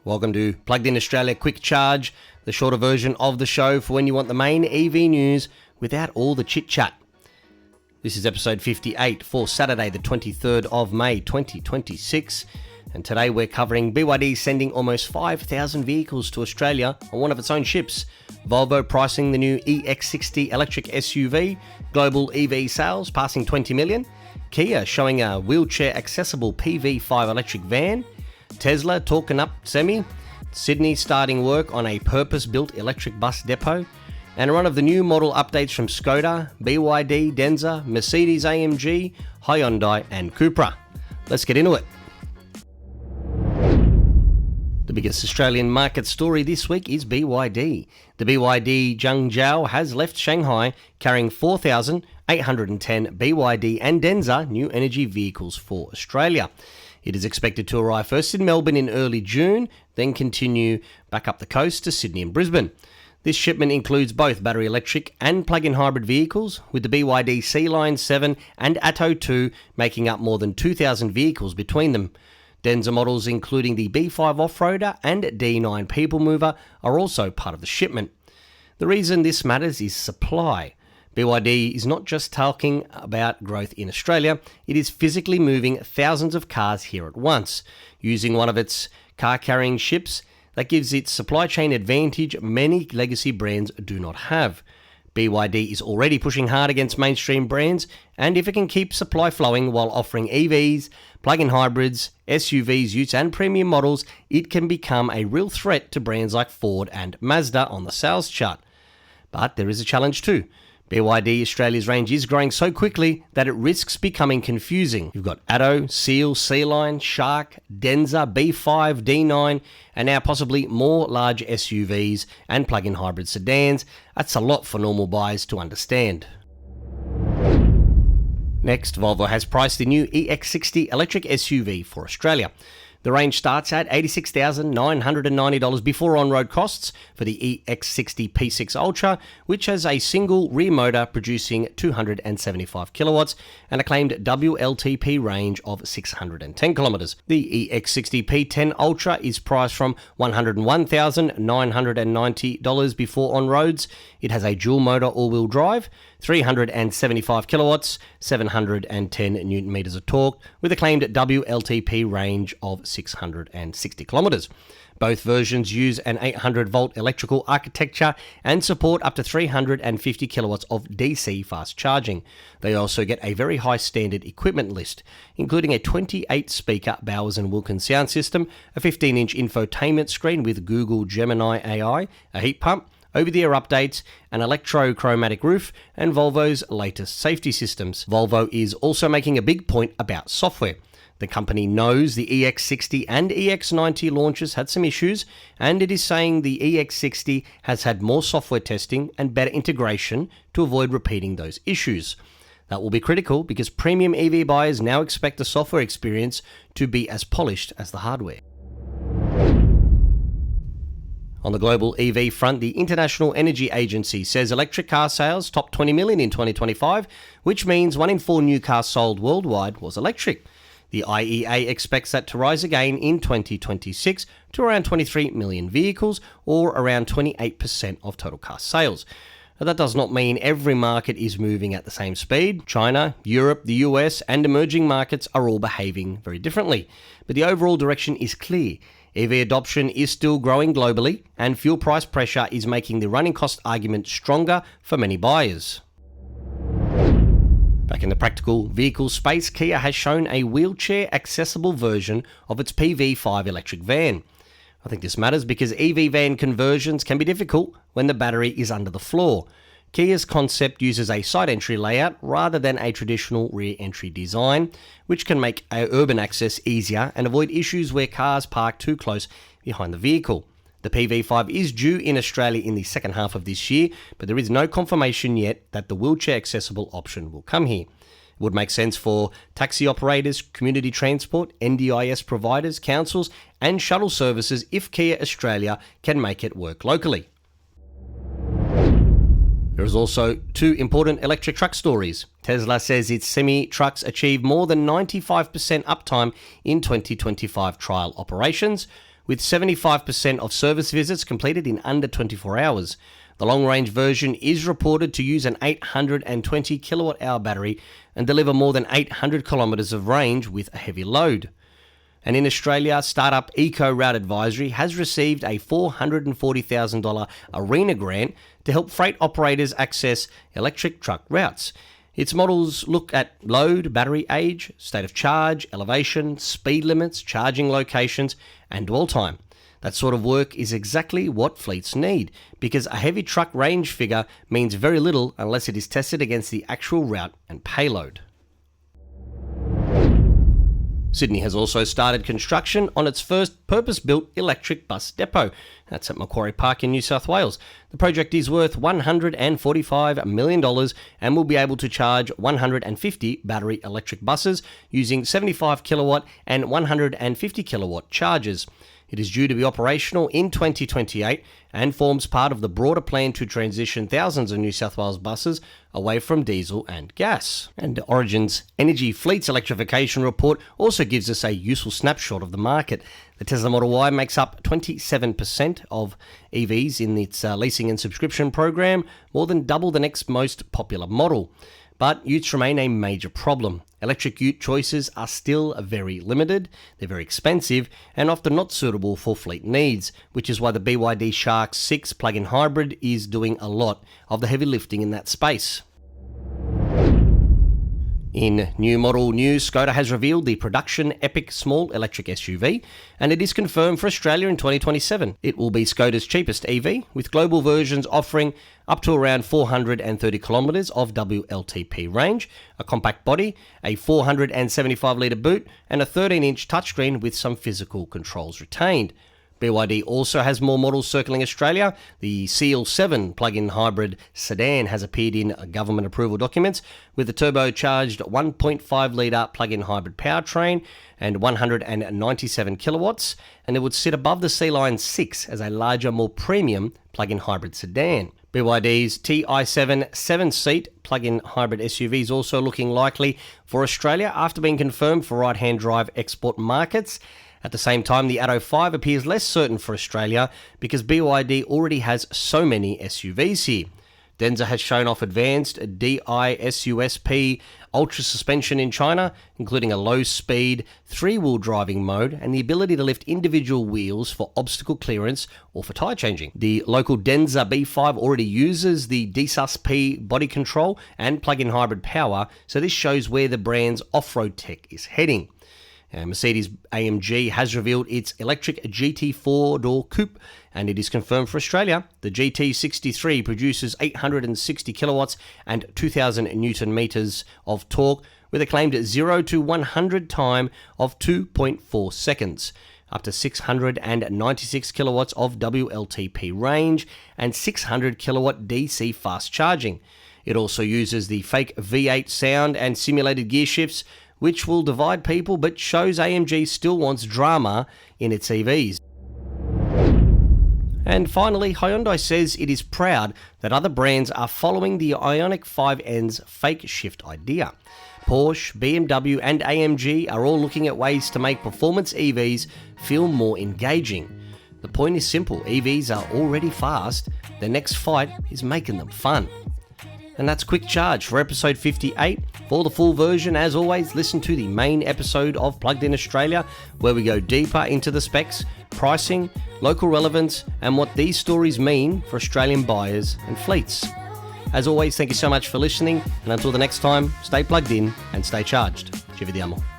Welcome to Plugged In Australia Quick Charge, the shorter version of the show for when you want the main EV news without all the chit-chat. This is episode 58 for Saturday, the 23rd of May 2026. And today we're covering BYD sending almost 5,000 vehicles to Australia on one of its own ships, Volvo pricing the new EX60 electric SUV, global EV sales passing 20 million, Kia showing a wheelchair-accessible PV5 electric van, Tesla talking up semi, Sydney starting work on a purpose-built electric bus depot, and a run of the new model updates from Skoda, BYD, Denza, Mercedes-AMG, Hyundai and CUPRA. Let's get into it. The biggest Australian market story this week is BYD. The BYD Zhangjiao has left Shanghai carrying 4,810 BYD and Denza new energy vehicles for Australia. It is expected to arrive first in Melbourne in early June, then continue back up the coast to Sydney and Brisbane. This shipment includes both battery electric and plug-in hybrid vehicles, with the BYD Seal 7 and Atto 2 making up more than 2,000 vehicles between them. Denza models including the B5 Off-Roader and D9 People Mover are also part of the shipment. The reason this matters is supply. BYD is not just talking about growth in Australia, it is physically moving thousands of cars here at once, using one of its car-carrying ships that gives its supply chain advantage many legacy brands do not have. BYD is already pushing hard against mainstream brands, and if it can keep supply flowing while offering EVs, plug-in hybrids, SUVs, utes and premium models, it can become a real threat to brands like Ford and Mazda on the sales chart. But there is a challenge too. BYD Australia's range is growing so quickly that it risks becoming confusing. You've got Atto, Seal, Sea-Line, Shark, Denza, B5, D9, and now possibly more large SUVs and plug-in hybrid sedans. That's a lot for normal buyers to understand. Next, Volvo has priced the new EX60 electric SUV for Australia. The range starts at $86,990 before on-road costs for the EX60 P6 Ultra, which has a single rear motor producing 275 kilowatts and a claimed WLTP range of 610 kilometers. The EX60 P10 Ultra is priced from $101,990 before on-roads. It has a dual-motor all-wheel drive, 375 kilowatts, 710 newton meters of torque, with a claimed WLTP range of 660 kilometers. Both versions use an 800-volt electrical architecture and support up to 350 kilowatts of DC fast charging. They also get a very high standard equipment list, including a 28-speaker Bowers & Wilkins sound system, a 15-inch infotainment screen with Google Gemini AI, a heat pump, over-the-air updates, an electrochromatic roof, and Volvo's latest safety systems. Volvo is also making a big point about software. The company knows the EX60 and EX90 launches had some issues, and it is saying the EX60 has had more software testing and better integration to avoid repeating those issues. That will be critical because premium EV buyers now expect the software experience to be as polished as the hardware. On the global EV front, the International Energy Agency says electric car sales topped 20 million in 2025, which means 1 in 4 new cars sold worldwide was electric. The IEA expects that to rise again in 2026 to around 23 million vehicles, or around 28% of total car sales. Now, that does not mean every market is moving at the same speed. China, Europe, the US, and emerging markets are all behaving very differently. But the overall direction is clear. EV adoption is still growing globally, and fuel price pressure is making the running cost argument stronger for many buyers. Back in the practical vehicle space, Kia has shown a wheelchair-accessible version of its PV5 electric van. I think this matters because EV van conversions can be difficult when the battery is under the floor. Kia's concept uses a side entry layout rather than a traditional rear entry design, which can make urban access easier and avoid issues where cars park too close behind the vehicle. The PV5 is due in Australia in the second half of this year, but there is no confirmation yet that the wheelchair accessible option will come here. It would make sense for taxi operators, community transport, NDIS providers, councils and shuttle services if Kia Australia can make it work locally. There is also 2 important electric truck stories. Tesla says its semi-trucks achieved more than 95% uptime in 2025 trial operations, with 75% of service visits completed in under 24 hours. The long-range version is reported to use an 820 kilowatt-hour battery and deliver more than 800 kilometres of range with a heavy load. And in Australia, startup Eco Route Advisory has received a $440,000 ARENA grant to help freight operators access electric truck routes. Its models look at load, battery age, state of charge, elevation, speed limits, charging locations, and dwell time. That sort of work is exactly what fleets need, because a heavy truck range figure means very little unless it is tested against the actual route and payload. Sydney has also started construction on its first purpose-built electric bus depot. That's at Macquarie Park in New South Wales. The project is worth $145 million and will be able to charge 150 battery electric buses using 75 kilowatt and 150 kilowatt chargers. It is due to be operational in 2028 and forms part of the broader plan to transition thousands of New South Wales buses away from diesel and gas. And Origin's Energy Fleets Electrification Report also gives us a useful snapshot of the market. The Tesla Model Y makes up 27% of EVs in its leasing and subscription program, more than double the next most popular model. But utes remain a major problem. Electric ute choices are still very limited, they're very expensive, and often not suitable for fleet needs, which is why the BYD Shark 6 plug-in hybrid is doing a lot of the heavy lifting in that space. In new model news, Skoda has revealed the production Epiq small electric SUV, and it is confirmed for Australia in 2027. It will be Skoda's cheapest EV, with global versions offering up to around 430 kilometres of WLTP range, a compact body, a 475-litre boot, and a 13-inch touchscreen with some physical controls retained. BYD also has more models circling Australia. The Seal 7 plug-in hybrid sedan has appeared in government approval documents with a turbocharged 1.5-litre plug-in hybrid powertrain and 197 kilowatts, and it would sit above the C-Line 6 as a larger, more premium plug-in hybrid sedan. BYD's TI7 7-seat plug-in hybrid SUV is also looking likely for Australia after being confirmed for right-hand drive export markets. At the same time, the Atto 5 appears less certain for Australia because BYD already has so many SUVs here. Denza has shown off advanced DISUSP ultra suspension in China, including a low-speed, three-wheel driving mode and the ability to lift individual wheels for obstacle clearance or for tyre changing. The local Denza B5 already uses the DISUSP body control and plug-in hybrid power, so this shows where the brand's off-road tech is heading. Mercedes-AMG has revealed its electric GT 4-door coupe, and it is confirmed for Australia. The GT63 produces 860 kilowatts and 2,000 newton meters of torque with a claimed 0 to 100 time of 2.4 seconds, up to 696 kilowatts of WLTP range and 600 kilowatt DC fast charging. It also uses the fake V8 sound and simulated gear shifts, which will divide people but shows AMG still wants drama in its EVs. And finally, Hyundai says it is proud that other brands are following the Ioniq 5N's fake shift idea. Porsche, BMW and AMG are all looking at ways to make performance EVs feel more engaging. The point is simple, EVs are already fast, the next fight is making them fun. And that's Quick Charge for episode 58. For the full version, as always, listen to the main episode of Plugged In Australia, where we go deeper into the specs, pricing, local relevance, and what these stories mean for Australian buyers and fleets. As always, thank you so much for listening, and until the next time, stay plugged in and stay charged. Ci vediamo.